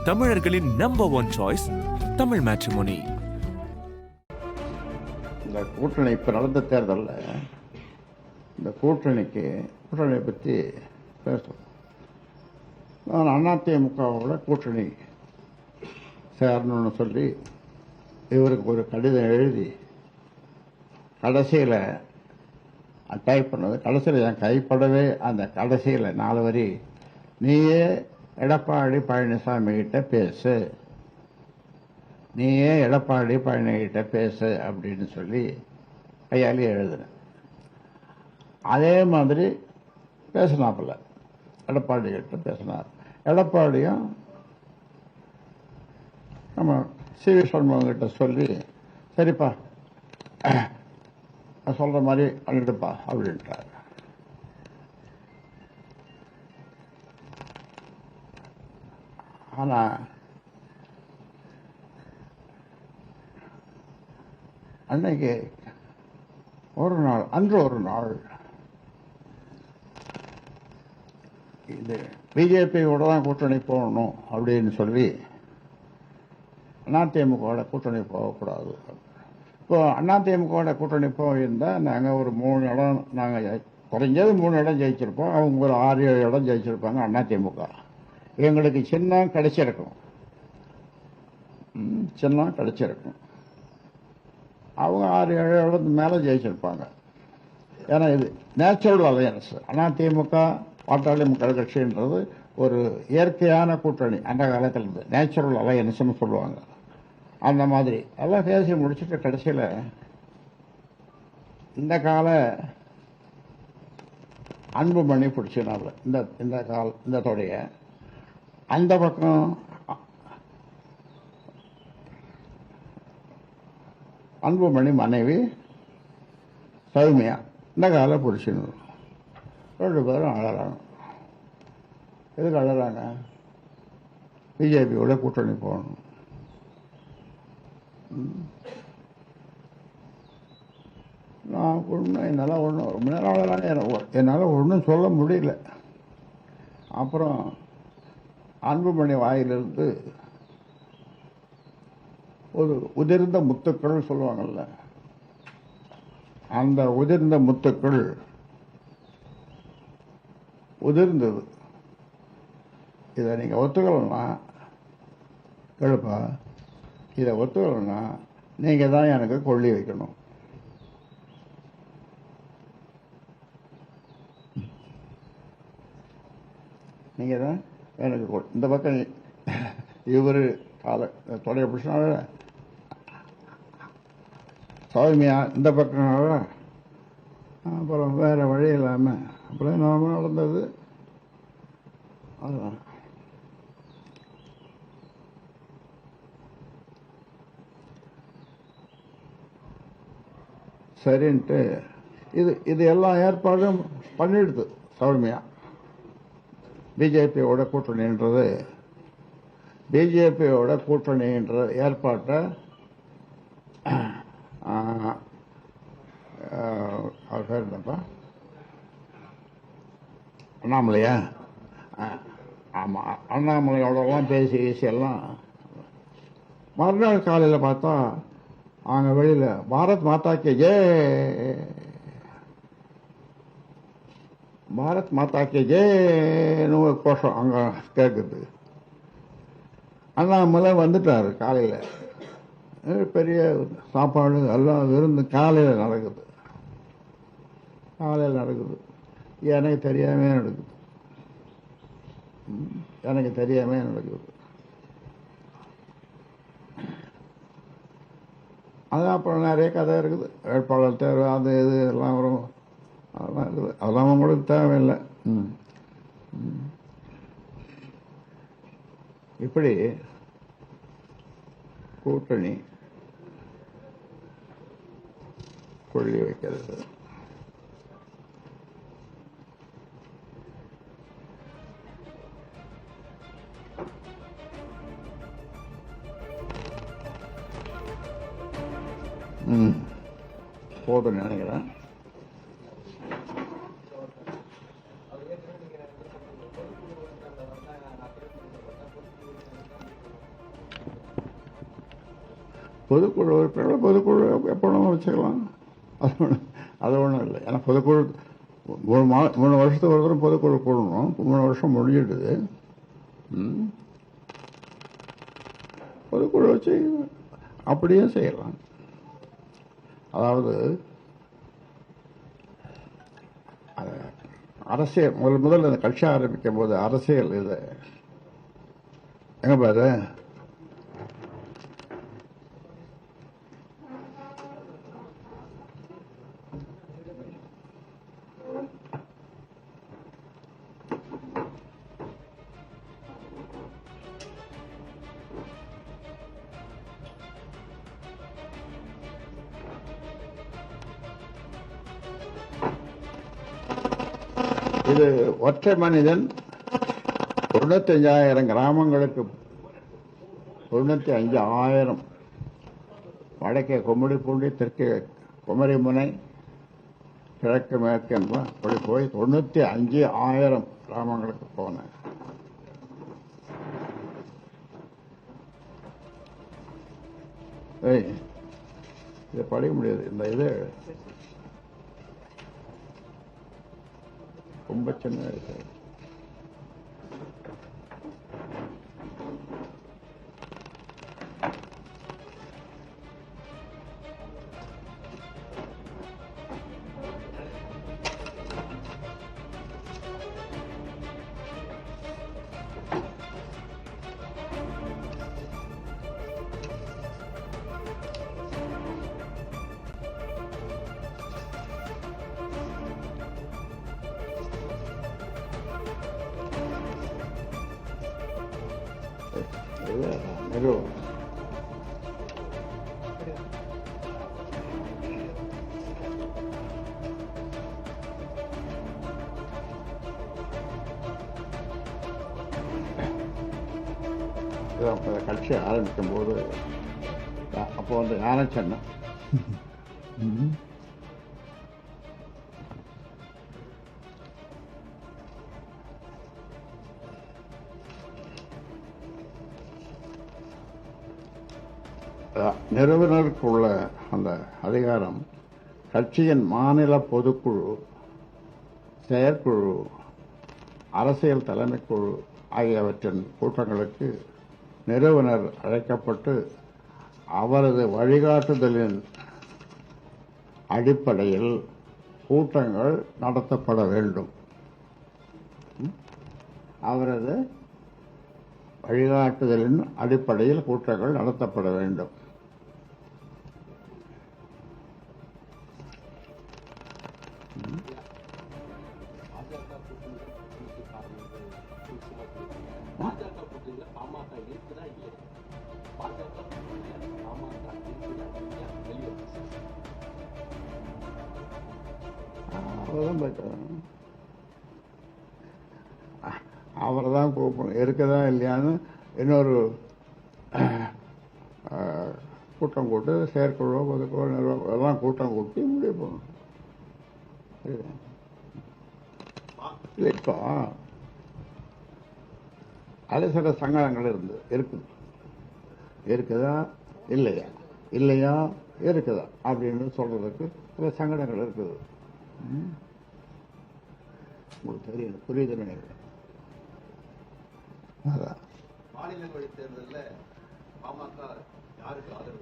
தமிழர்களின் number one choice Tamil matrimony. இந்த கூட்டணி இப்போ நடந்த தேர்தலில் இந்த கூட்டணியை பற்றி பேசுகிறோம். நான் அதிமுகவோட கூட்டணி சேரணும்னு சொல்லி இவருக்கு ஒரு கடிதம் எழுதி கடைசியில் டைப் பண்ணது. கடைசியில் என் கைப்படவே அந்த கடைசியில் 4 வரி, நீயே எடப்பாடி பழனிசாமி கிட்ட பேசு, நீயே எடப்பாடி பழனிகிட்ட பேசு அப்படின்னு சொல்லி கையாளி எழுதுனேன். அதே மாதிரி பேசினாப்பில்ல, எடப்பாடி கிட்ட பேசினார். எடப்பாடியும் நம்ம சி.வி. சண்முகம் கிட்ட சொல்லி, சரிப்பா நான் சொல்ற மாதிரி பண்ணிட்டுப்பா அப்படின்ட்டார். ஆனா அன்னைக்கு அன்று ஒரு நாள் இது பிஜேபியோட தான் கூட்டணி போகணும் அப்படின்னு சொல்லி அதிமுகவோட கூட்டணி போகக்கூடாது. இப்போ அதிமுகவோட கூட்டணி போயிருந்தால் நாங்கள் ஒரு 3 இடம், நாங்கள் குறைஞ்சது 3 இடம் ஜெயிச்சிருப்போம். அவங்க ஒரு 6-7 இடம் ஜெயிச்சிருப்பாங்க அதிமுக. எங்களுக்கு சின்னம் கிடைச்சிருக்கும். அவங்க 6-7 இடத்துக்கு மேலே ஜெயிச்சிருப்பாங்க. ஏன்னா இது நேச்சுரல் அலையன்ஸ். அதிமுக பாட்டாளி மக்கள் கட்சின்றது ஒரு இயற்கையான கூட்டணி. அந்த காலத்தில் இருந்து நேச்சுரல் அலையன்ஸ்னு சொல்லுவாங்க. அந்த மாதிரி எல்லாம் பேசி முடிச்சுட்டு கடைசியில் இந்த கால அன்புமணி பிடிச்சினால இந்த தொடைய அந்த பக்கம் அன்புமணி மனைவி சௌமியா இந்த கால பிடிச்சின்னு 2 பேரும் அழறாங்க. எதுக்கு அழறாங்க? பிஜேபியோட கூட்டணி போகணும். நான் என்னால் ரொம்ப நேரம் அழறாங்க. என்னால் ஒன்றும் சொல்ல முடியல. அப்புறம் அன்புமணி வாயிலிருந்து ஒரு உதிர்ந்த முத்துக்கள் சொல்லுவாங்கல்ல, அந்த உதிர்ந்த முத்துக்கள் உதிர்ந்தது. இதை நீங்க ஒத்துக்கலன்னா எழுப்பா, இதை ஒத்துக்கலன்னா நீங்க தான் எனக்கு கொள்ளி வைக்கணும். நீங்க தான் எனக்கு இந்த பக்கம் இவரு தொடைய பிடிச்சினால சௌமியா இந்த பக்கம், அப்புறம் வேற வழி இல்லாம அப்புறம் நாம நடந்தது. அதுதான் சரின்ட்டு இது எல்லா ஏற்பாடும் பண்ணிடுது சௌமியா. பிஜேபியோட கூட்டணின்ற ஏற்பாட்டை அவர் பேர் என்னப்பா, அண்ணாமலையா? ஆமா, அண்ணாமலையோடலாம் பேசி எல்லாம் மறுநாள் காலையில் பார்த்தா அங்க வெளியில பாரத் மாதா கே ஜெய், பாரத் மாதா கே ஜெய்னு ஒரு கோஷம் அங்க கேட்குது. அண்ணாமலை வந்துட்டாரு காலையில. பெரிய சாப்பாடு எல்லாம் விருந்து காலையில் நடக்குது. எனக்கு தெரியாம நடக்குது. அது அப்புறம் நிறைய கதை இருக்குது. வேட்பாளர் தேர்வு அது இது எல்லாம் வரும். அதெல்லாம் இருக்குது. அதெல்லாம் உங்களுக்கு தேவையில்லை. இப்படி கூட்டணி கொள்ளி வைக்கிறது. போதும் நினைக்கிறேன். பொதுக்குழு உறுப்பினர்கள் பொதுக்குழு எப்போ வச்சுக்கலாம். அது ஒன்றும் இல்லை. ஏன்னா பொதுக்குழு 3 வருஷத்துக்கு ஒரு தரம் பொதுக்குழு கூடணும். 3 வருஷம் முடிஞ்சிடுது. பொதுக்குழு வச்சு அப்படியே செய்யலாம். அதாவது அரசியல் முதல்ல இந்த கட்சி ஆரம்பிக்கும் போது அரசியல் இது எங்க பாரு இது ஒற்றை மனிதன் 95,000 கிராமங்களுக்கு 95,000 வடக்கே கும்மிடிப்பூண்டி, தெற்கே குமரிமுனை, கிழக்கு மேற்கு அப்படி போய் 95,000 கிராமங்களுக்கு போனேன். இதை படிக்க முடியாது. இந்த இது ரொம்ப சின்ன இருக்கு. நிறுவனம் கட்சி ஆரம்பிக்கும் போது அப்போ வந்து ஞானச்சன்னம் நிறுவனருக்குள்ள அந்த அதிகாரம் கட்சியின் மாநில பொதுக்குழு, செயற்குழு, அரசியல் தலைமைக்குழு ஆகியவற்றின் கூட்டங்களுக்கு நிறுவனர் அழைக்கப்பட்டு அவரது வழிகாட்டுதலின் அடிப்படையில் கூட்டங்கள் நடத்தப்பட வேண்டும். அவரது வழிகாட்டுதலின் அடிப்படையில் கூட்டங்கள் நடத்தப்பட வேண்டும். அவரை தான் கூப்பிடணும். இருக்குதா இல்லையான்னு இன்னொரு கூட்டம் கூட்டு செயற்குழு, பொதுக்குழு, நிர்வாகம் எல்லாம் கூட்டம் கூட்டி முடிவு பண்ணணும். இப்போ அது சில சங்கடங்கள் இருக்குதா இல்லையா இருக்குதா அப்படின்னு சொல்றதுக்கு சில சங்கடங்கள் இருக்குது. உங்களுக்கு தெரியும், புரியுது நினைக்கிறேன். மாநிலங்களவை தேர்தலில் பாமக யாருக்கு ஆதரவு?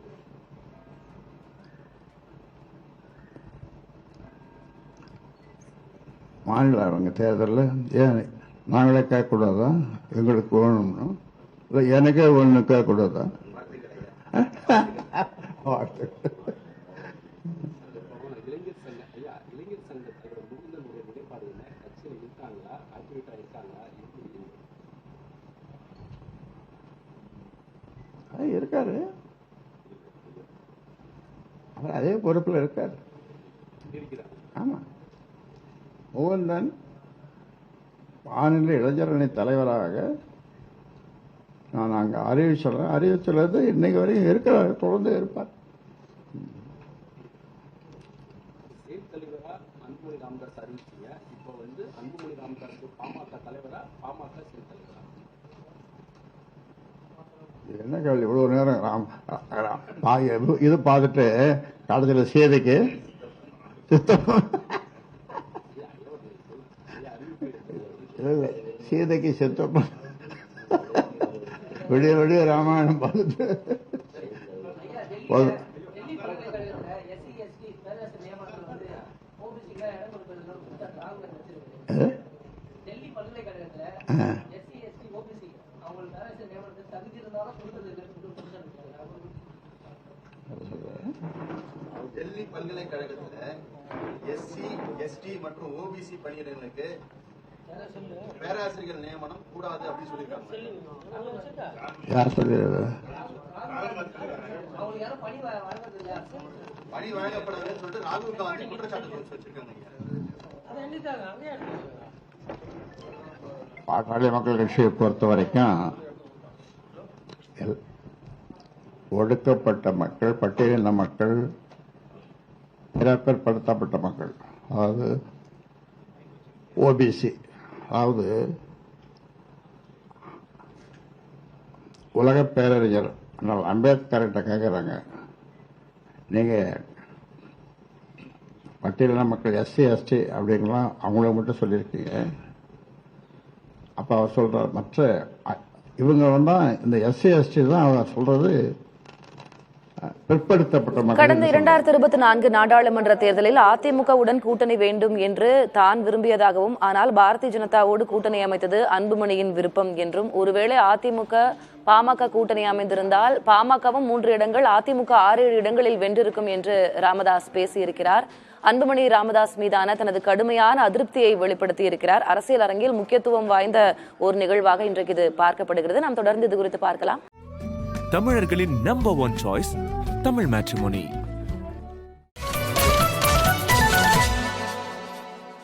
மாநில தேர்தலில் ஏன் நாங்களே கேட்கக்கூடாதா? எங்களுக்கு வேணும்னு இல்லை, எனக்கே ஒன்று கேட்கக்கூடாதா? இருக்காரு, அவர் அதே பொறுப்பில் இருக்காரு. ஆமா, மோகன்தான் மாநில இளைஞரணி தலைவராக நான் அங்க அறிவிச்சுள்ளது இன்னைக்கு வரைக்கும் இருக்கிறார், தொடர்ந்து இருப்பார். என்ன கேள்வி இவ்வளோ நேரம் இது பார்த்துட்டு கடைசியில் சீதைக்கு சித்தம் சீதைக்கு சித்தம் விடிய விடிய ராமாயணம் பார்த்துட்டு டெல்லி பல்கலைக்கழகத்துல எஸ்சி எஸ்டி மற்றும் ஓபிசி பணியிடங்களுக்கு பேராசிரியர்கள் நியமனம் கூடாது அப்படின்னு சொல்லியிருக்காங்க. யார் சொல்லுறது? பணி வழங்கப்படாதுன்னு சொல்லிட்டு ராகுல் காந்தி குற்றச்சாட்டு வச்சிருக்காங்க. பாட்டாளி மக்கள் கட்சியை பொறுத்த வரைக்கும் ஒடுக்கப்பட்ட மக்கள், பட்டியலின மக்கள், பிறப்பற்படுத்தப்பட்ட மக்கள், அதாவது ஓபிசி, அதாவது உலக பேரறிஞர் அம்பேத்கர்கிட்ட கேட்குறாங்க, நீங்கள் பட்டியலின மக்கள் எஸ்சி எஸ்டி அப்படிங்கலாம் அவங்கள மட்டும் சொல்லியிருக்கீங்க. அப்போ அவர் சொல்றார், மற்ற இவங்க தான் இந்த எஸ்சி எஸ்டி தான் அவர் சொல்றது பிற்படுத்தப்பட்ட மக்கள். கடந்த 2024 நாடாளுமன்ற தேர்தலில் அதிமுகவுடன் கூட்டணி வேண்டும் என்று தான் விரும்பியதாகவும், ஆனால் பாரதிய ஜனதாவோடு கூட்டணி அமைத்தது அன்புமணியின் விருப்பம் என்றும், ஒருவேளை அதிமுக பாமக கூட்டணி அமைந்திருந்தால் பாமகவும் 3 இடங்கள், அதிமுக 6-7 இடங்களில் வென்றிருக்கும் என்று ராமதாஸ் பேசியிருக்கிறார். அன்புமணி ராமதாஸ் மீதான தனது கடுமையான அதிருப்தியை வெளிப்படுத்தி இருக்கிறார். அரசியல் அரங்கில் முக்கியத்துவம் வாய்ந்த ஒரு நிகழ்வாக இன்றைக்கு இது பார்க்கப்படுகிறது. நாம் தொடர்ந்து இது குறித்து பார்க்கலாம். தமிழர்களின் நம்பர் 1 சாய்ஸ் தமிழ் மேட்ரிமோனி.